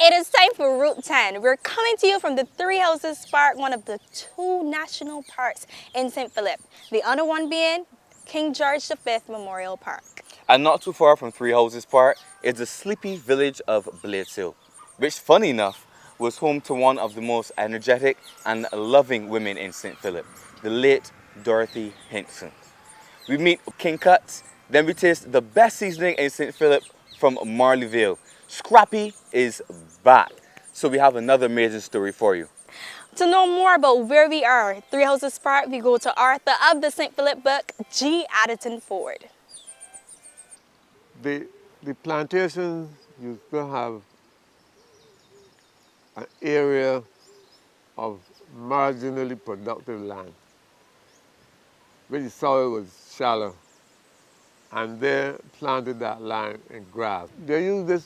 It is time for Route 10. We're coming to you from the Three Houses Park, one of the 2 national parks in St. Philip. The other one being King George V Memorial Park. And not too far from Three Houses Park is the sleepy village of Blades Hill, which, funny enough, was home to one of the most energetic and loving women in St. Philip, the late Dorothy Hinkson. We meet King Kutz, then we taste the best seasoning in St. Philip from Marley, Vale. Scrappy is back, so we have another amazing story for you. To know more about where we are, Three Houses Park, we go to author of the St. Philip book, G. Addinton Forde. The plantations used to have an area of marginally productive land, where the soil was shallow, and they planted that land in grass. They used this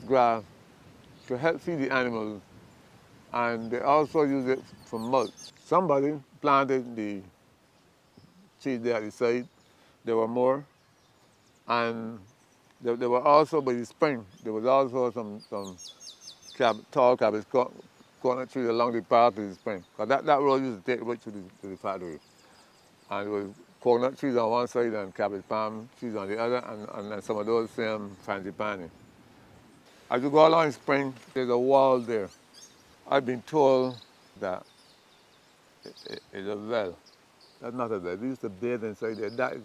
grass to help feed the animals, and they also use it for mulch. Somebody planted the trees there at the side. There were more, and there were also by the spring. There was also some tall cabbage coconut trees along the path to the spring. Because that road used to take right to the factory, and there was coconut trees on one side and cabbage palm trees on the other, and some of those same frangipani. As you go along the spring, there's a wall there. I've been told that it's a well. That's not a well. We used to bathe inside there. That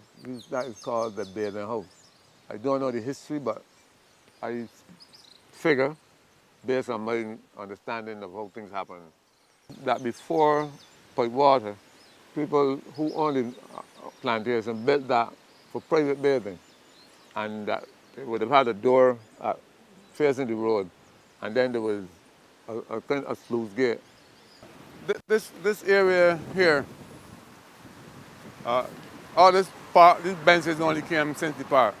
is called the bathing house. I don't know the history, but I figure, based on my understanding of how things happen, that before pipe water, people who owned the plantation built that for private bathing, and that they would have had a door facing the road, and then there was a kind of sluice gate. This area here, all this park, these benches only came since the park.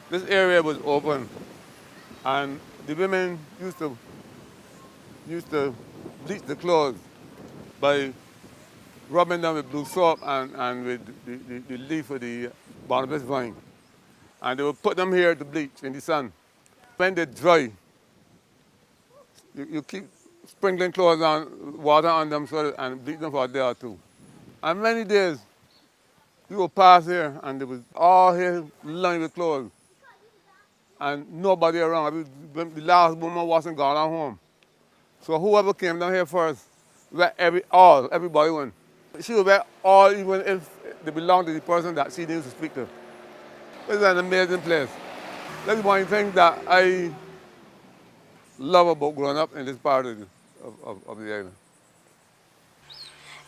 This area was open, and the women used to bleach the clothes by rubbing them with blue soap and with the leaf of the Barbados vine. And they would put them here to bleach in the sun. When they dry, you keep sprinkling clothes on, water on them and bleach them for a day or two. And many days, you would pass here and there was all here lined with clothes. And nobody around. The last woman wasn't gone at home. So whoever came down here first, everybody went. She would wear all, even if they belonged to the person that she didn't used to speak to. It's an amazing place. That's one thing that I love about growing up in this part of the island.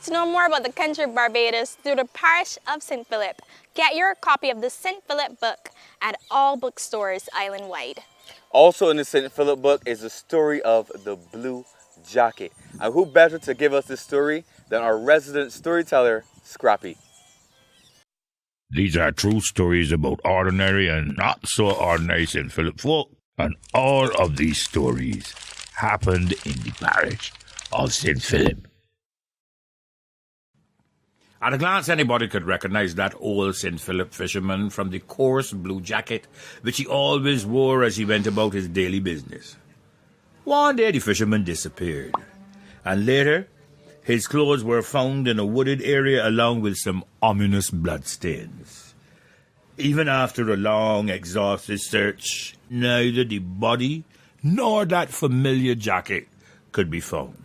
To know more about the country of Barbados through the parish of St. Philip, get your copy of the St. Philip book at all bookstores island-wide. Also in the St. Philip book is the story of the blue jacket. And who better to give us this story than our resident storyteller, Scrappy. These are true stories about ordinary and not so ordinary St. Philip folk. And all of these stories happened in the parish of St. Philip. At a glance, anybody could recognize that old St. Philip fisherman from the coarse blue jacket which he always wore as he went about his daily business. One day the fisherman disappeared, and later his clothes were found in a wooded area along with some ominous bloodstains. Even after a long, exhaustive search, neither the body nor that familiar jacket could be found.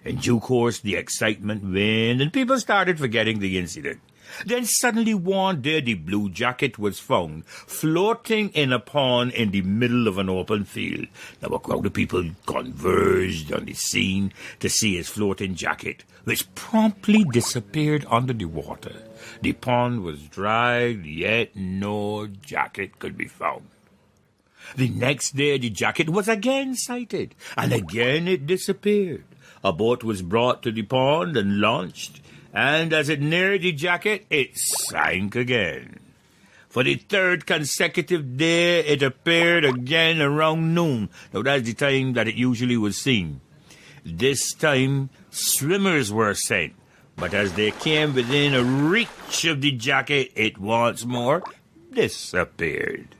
In due course, the excitement waned and people started forgetting the incident. Then suddenly one day the blue jacket was found floating in a pond in the middle of an open field. Now a crowd of people converged on the scene to see his floating jacket, which promptly disappeared under the water. The pond was dry, yet no jacket could be found. The next day the jacket was again sighted, and again it disappeared. A boat was brought to the pond and launched, and as it neared the jacket, it sank again. For the third consecutive day, it appeared again around noon. Now, that's the time that it usually was seen. This time, swimmers were sent, but as they came within a reach of the jacket, it once more disappeared.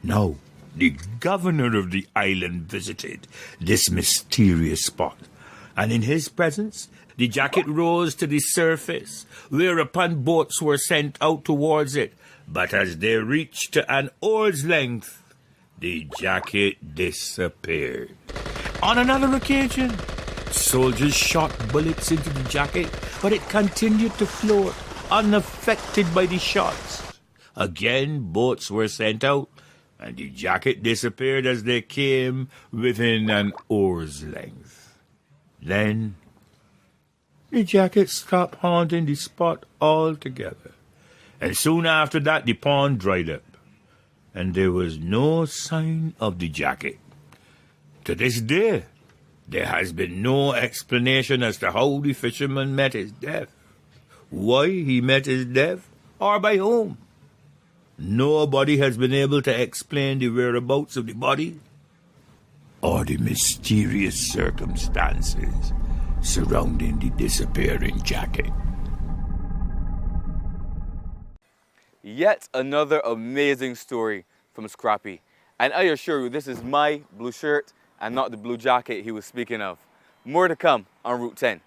Now, the governor of the island visited this mysterious spot, and in his presence the jacket rose to the surface, whereupon boats were sent out towards it. But as they reached to an oar's length, the jacket disappeared. On another occasion, soldiers shot bullets into the jacket, but it continued to float, unaffected by the shots. Again, boats were sent out, and the jacket disappeared as they came within an oar's length. Then, the jacket stopped haunting the spot altogether, and soon after that the pond dried up, and there was no sign of the jacket. To this day, there has been no explanation as to how the fisherman met his death, why he met his death, or by whom. Nobody has been able to explain the whereabouts of the body or the mysterious circumstances surrounding the disappearing jacket. Yet another amazing story from Scrappy. And I assure you, this is my blue shirt and not the blue jacket he was speaking of. More to come on Route 10.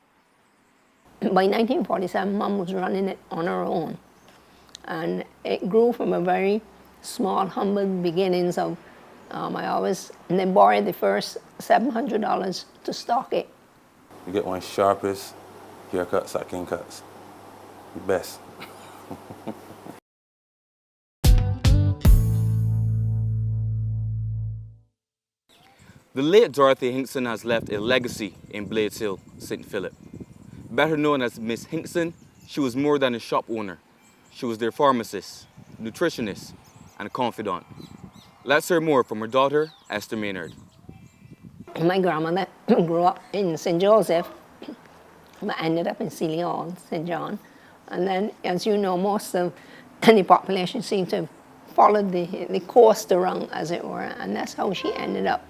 By 1947, Mum was running it on her own. And it grew from a very small, humble beginnings of, and they borrowed the first $700 to stock it. You get one sharpest haircuts at King Kutz. The best. The late Dorothy Hinkson has left a legacy in Blades Hill, St. Philip. Better known as Miss Hinkson, she was more than a shop owner. She was their pharmacist, nutritionist, and confidant. Let's hear more from her daughter, Esther Maynard. My grandmother grew up in St. Joseph, but ended up in Salon, St. John. And then, as you know, most of the population seemed to follow the coast around, as it were, and that's how she ended up.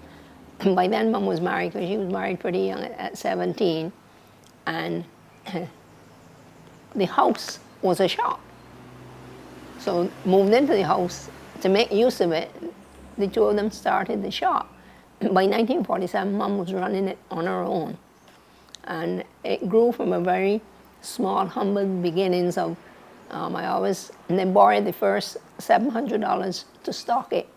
By then, Mum was married, because she was married pretty young at 17, and the house was a shop. So moved into the house to make use of it. The two of them started the shop. By 1947, Mum was running it on her own. And it grew from a very small, humble beginnings of, and they borrowed the first $700 to stock it.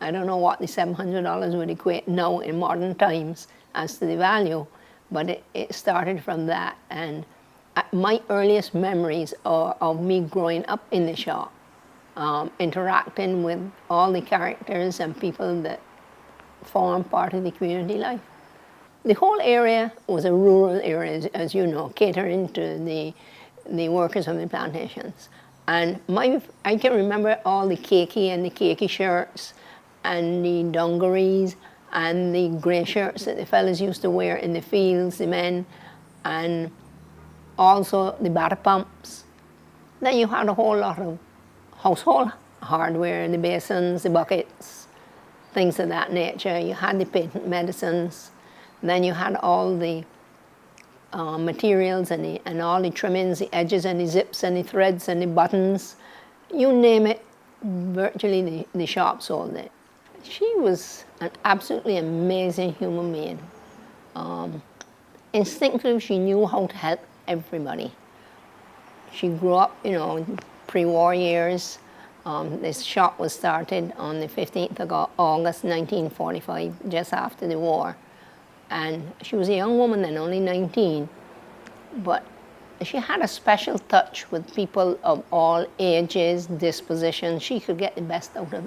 I don't know what the $700 would equate now in modern times as to the value, but it started from that. And my earliest memories are of me growing up in the shop, interacting with all the characters and people that form part of the community life. The whole area was a rural area, as you know, catering to the workers of the plantations. And I can remember all the khaki shirts and the dungarees and the grey shirts that the fellas used to wear in the fields, the men, and also the batter pumps. Then you had a whole lot of household hardware, the basins, the buckets, things of that nature. You had the patent medicines. Then you had all the materials and all the trimmings, the edges and the zips and the threads and the buttons. You name it, virtually the shop sold it. She was an absolutely amazing human being. Instinctively, she knew how to help everybody. She grew up, pre-war years. This shop was started on the 15th of August 1945, just after the war. And she was a young woman then, only 19. But she had a special touch with people of all ages, dispositions. She could get the best out of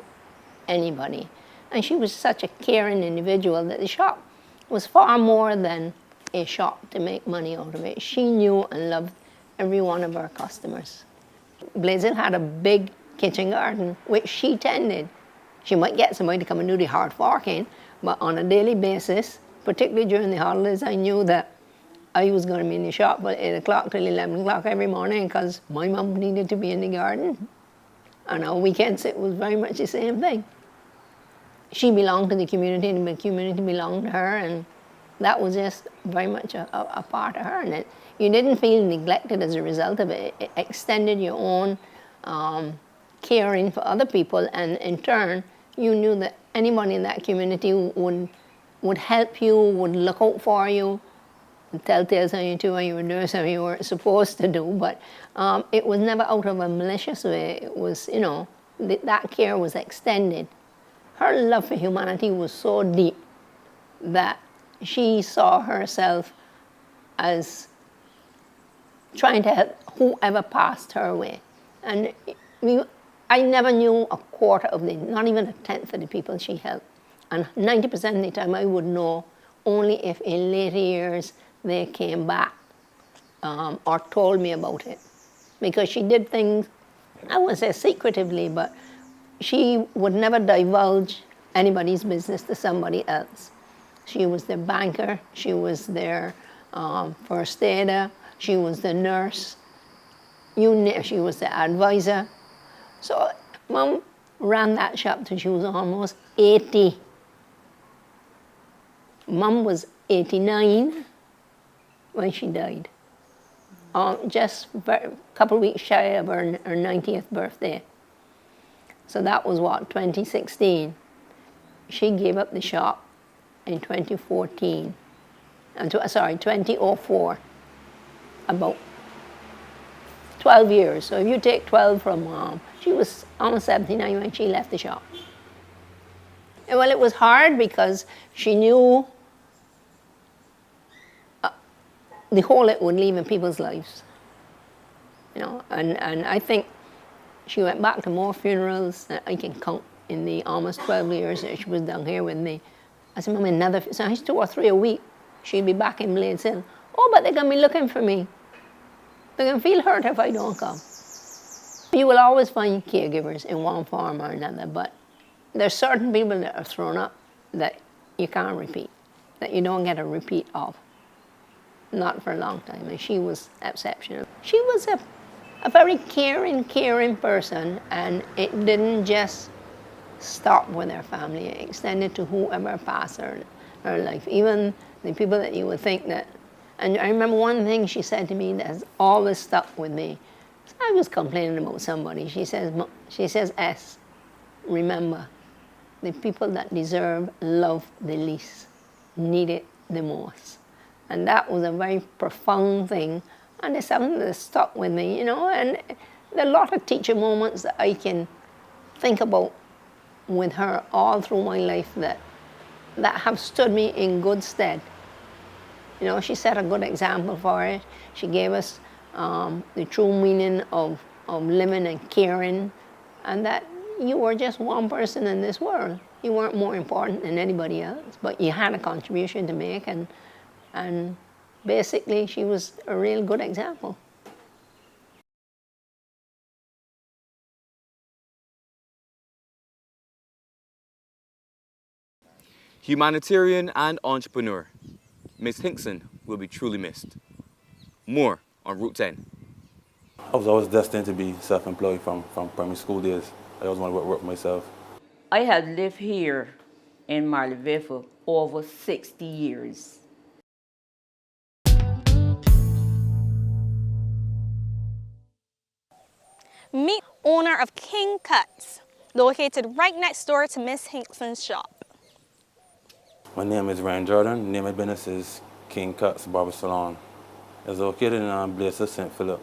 anybody. And she was such a caring individual that the shop was far more than a shop to make money out of it. She knew and loved every one of her customers. Blades Hill had a big kitchen garden, which she tended. She might get somebody to come and do the hard forking, but on a daily basis, particularly during the holidays, I knew that I was going to be in the shop from 8 o'clock till 11 o'clock every morning, because my mum needed to be in the garden. And on weekends, it was very much the same thing. She belonged to the community, and the community belonged to her, and that was just very much a part of her. And you didn't feel neglected as a result of it. It extended your own caring for other people, and in turn, you knew that anybody in that community would help you, would look out for you, tell tales on you too, and you were doing something you weren't supposed to do, but it was never out of a malicious way. It was, you know, that care was extended. Her love for humanity was so deep that she saw herself as trying to help whoever passed her way. And I never knew a quarter of not even a tenth of the people she helped. And 90% of the time I would know only if in later years they came back or told me about it. Because she did things, I wouldn't say secretively, but she would never divulge anybody's business to somebody else. She was their banker, she was their first aider, she was the nurse, she was the advisor. So Mom ran that shop till she was almost 80. Mom was 89 when she died, just a couple of weeks shy of her 90th birthday. So that was what, 2016. She gave up the shop in 2014. 2004. About 12 years. So if you take 12 from Mom, she was almost 79 when she left the shop. And well, it was hard because she knew the hole it would leave in people's lives. You know, and I think she went back to more funerals than I can count in the almost 12 years that she was down here with me. I said, Mom, another, so it's 2 or 3 a week. She'd be back in Blades Hill. Oh, but they're going to be looking for me. They're going to feel hurt if I don't come. You will always find caregivers in one form or another, but there's certain people that are thrown up that you can't repeat, that you don't get a repeat of. Not for a long time, and she was exceptional. She was a very caring person, and it didn't just stop with her family. It extended to whoever passed her life, even the people that you would think that. And I remember one thing she said to me that has always stuck with me. I was complaining about somebody. She says, S, remember, the people that deserve love the least need it the most. And that was a very profound thing. And it's something that stuck with me, you know. And there are a lot of teacher moments that I can think about with her all through my life that have stood me in good stead. You know, she set a good example for it. She gave us the true meaning of living and caring, and that you were just one person in this world. You weren't more important than anybody else, but you had a contribution to make, and basically she was a real good example. Humanitarian and entrepreneur, Miss Hinkson will be truly missed. More on Route 10. I was always destined to be self-employed from primary school days. I always wanted to work myself. I had lived here in Marley, Vale for over 60 years. Meet owner of King Kutz, located right next door to Miss Hinkson's shop. My name is Ryan Jordan. The name of business is King Kutz, Barber, Salon. It's located in Blazer, St. Philip.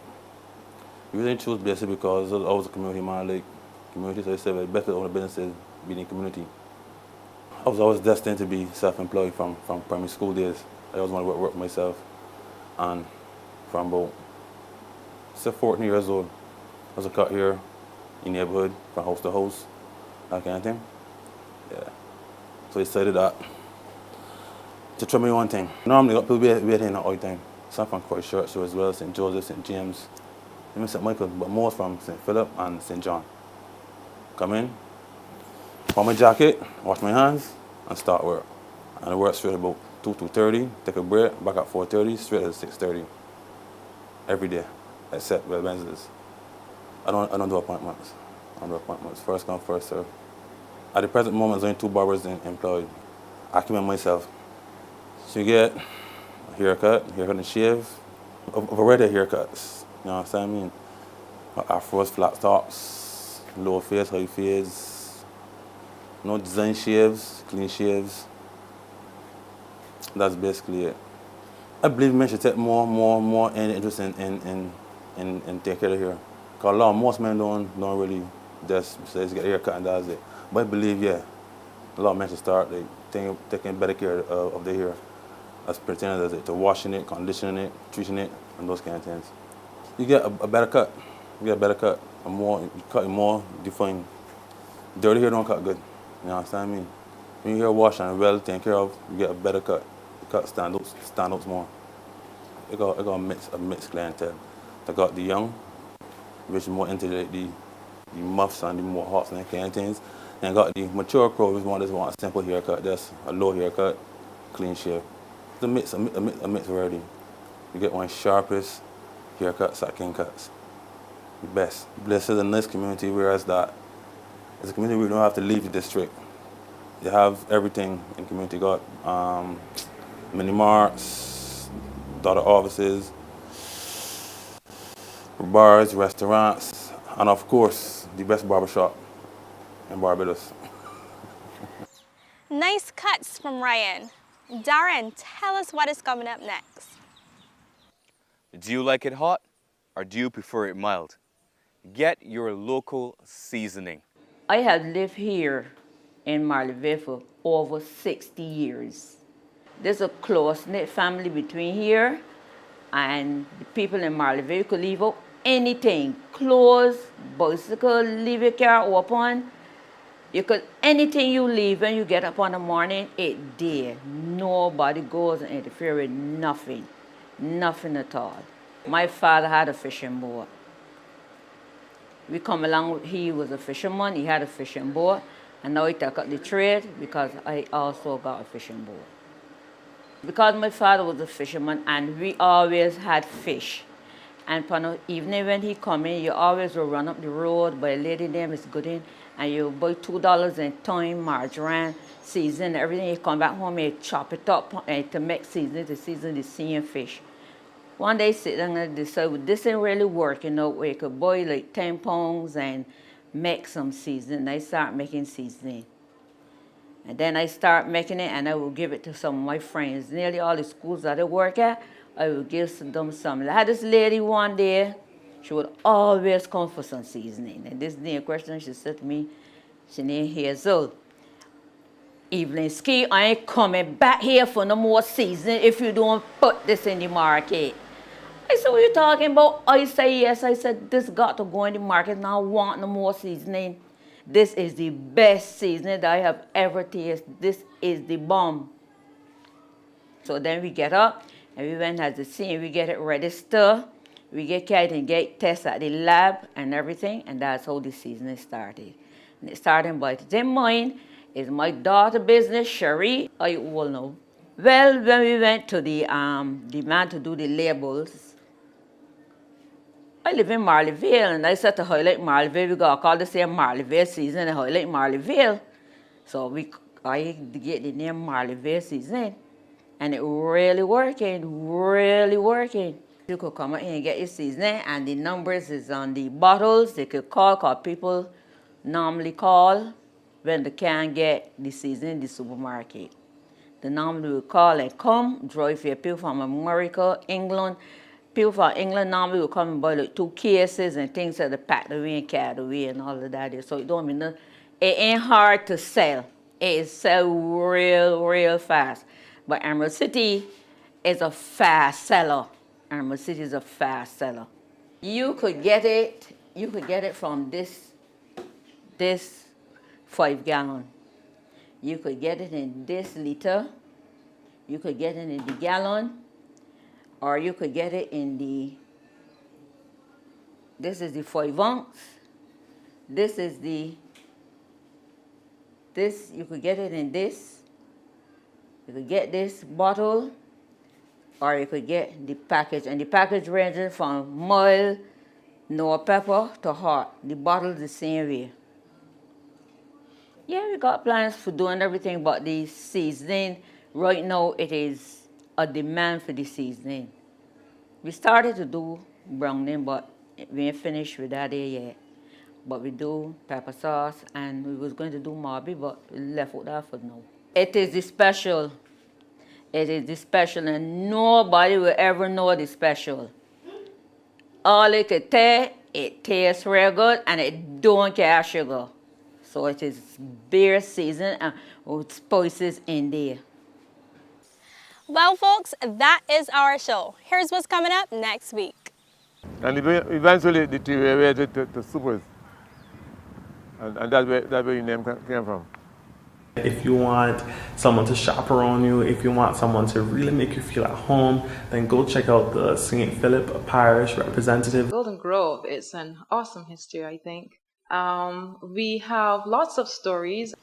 We really choose Blazer because I was a community man, like community, so I said the best way to own a business is being in community. I was always destined to be self-employed from primary school days. I always wanted to work myself. And from about 14 years old, I was a cut here in the neighborhood, from house to house, that kind of thing. Yeah. So I decided that to try my own thing. Normally, people waiting all the time. Some from Christchurch as well, St. Joseph, St. James, even St. Michael, but most from St. Philip and St. John. Come in, put my jacket, wash my hands, and start work. And I work straight about 2:30, take a break, back at 4:30, straight at 6:30. Every day, except Wednesdays. I don't do appointments. I don't do appointments. First come, first serve. At the present moment, there's only 2 barbers employed. I keep them myself. So you get a haircut and shave, a variety of haircuts. You know what I mean? Afros, flat tops, low fades, high fades, No design shaves, clean shaves. That's basically it. I believe men should take more interest in take care of hair. Because most men don't really just say get a haircut and that's it. But I believe, yeah, a lot of men should start like, taking better care of their hair. As pertaining as it to washing it, conditioning it, treating it, and those kind of things. You get a better cut. You get a better cut. You cut it more defined. Dirty hair don't cut good. You understand what I mean? When your hair washed and well taken care of, you get a better cut. The cut stand out more. It got a mixed clientele. They got the young, which is more into the muffs and the more hots and that kind of things. And got the mature crowd, which want a simple haircut, just a low haircut, clean shave. It's a mix already. You get one sharpest haircuts at King Kutz. The best. Blessed is a nice community, whereas that it's a community where you don't have to leave the district. You have everything in the community. You got mini marts, daughter offices, bars, restaurants, and of course, the best barbershop in Barbados. Nice cuts from Ryan. Darren, tell us what is coming up next. Do you like it hot or do you prefer it mild? Get your local seasoning. I have lived here in Marley for over 60 years. There's a close-knit family between here and the people in Marley. You could leave out anything, clothes, bicycle, leave your car open. You could, anything you leave when you get up in the morning, it's there. Nobody goes and interfere with nothing. Nothing at all. My father had a fishing boat. We come along, he was a fisherman, he had a fishing boat, and now he took up the trade because I also got a fishing boat. Because my father was a fisherman and we always had fish. And for the evening when he come in, you always will run up the road by a lady named Miss Gooding, and you buy $2 in thyme, margarine, season, everything. You come back home, you chop it up and to make season, to season the same fish. One day, sit down and decide, well, this ain't really working out where you could buy like 10 pounds and make some seasoning. I start making seasoning. And then I start making it and I will give it to some of my friends. Nearly all the schools that I work at, I will give them some. I had this lady one day, she would always come for some seasoning. And this day in question, she said to me, she named Hazel, Evelyn, Skeete, I ain't coming back here for no more seasoning if you don't put this in the market. I said, what are you talking about? I say yes. I said, this got to go in the market and I want no more seasoning. This is the best seasoning that I have ever tasted. This is the bomb. So then we get up and we went as the scene. We get it registered. We get carried and get tests at the lab and everything. And that's how the seasoning started. And it started by then mine is my daughter's business, Sherry. I all know. Well, when we went to the man to do the labels, I live in Marley Vale, and I said to highlight Marley Vale, we got to call the same Marley Vale season and highlight Marley Vale. So I get the name Marley Vale season, and it really working, really working. You could come in and get your seasoning, and the numbers is on the bottles. They could call, because people normally call when they can't get the seasoning in the supermarket. They normally will call and come, drive for people from America, England. People from England normally will come and buy like 2 cases and things that they packed away and carried away and all of that. So it don't mean nothing. It ain't hard to sell. It sell real fast. But Emerald City is a fast seller. Emerald City is a fast seller. You could get it from this 5 gallon. You could get it in this liter. You could get it in the gallon. Or you could get it in this is the 5 ounce. You could get it in this. You could get this bottle, or you could get the package. And the package ranges from mild, no pepper, to hot. The bottle is the same way. Yeah, we got plans for doing everything, but the seasoning, right now it is a demand for the seasoning. We started to do browning, but we ain't finished with that yet. but we do pepper sauce, and we was going to do Marley, but we left out that for now. It is the special. It is the special, and nobody will ever know the special. All it could taste, it tastes real good, and it don't care sugar. So it is bare seasoned and with spices in there. Well, folks, that is our show. Here's what's coming up next week. And eventually it deteriorated to supers. And that's where your name came from. If you want someone to chaperone you, if you want someone to really make you feel at home, then go check out the St. Philip Parish representative. Golden Grove, it's an awesome history, I think. We have lots of stories.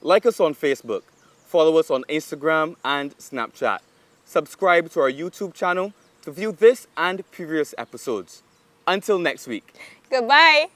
Like us on Facebook, follow us on Instagram and Snapchat. Subscribe to our YouTube channel to view this and previous episodes. Until next week. Goodbye.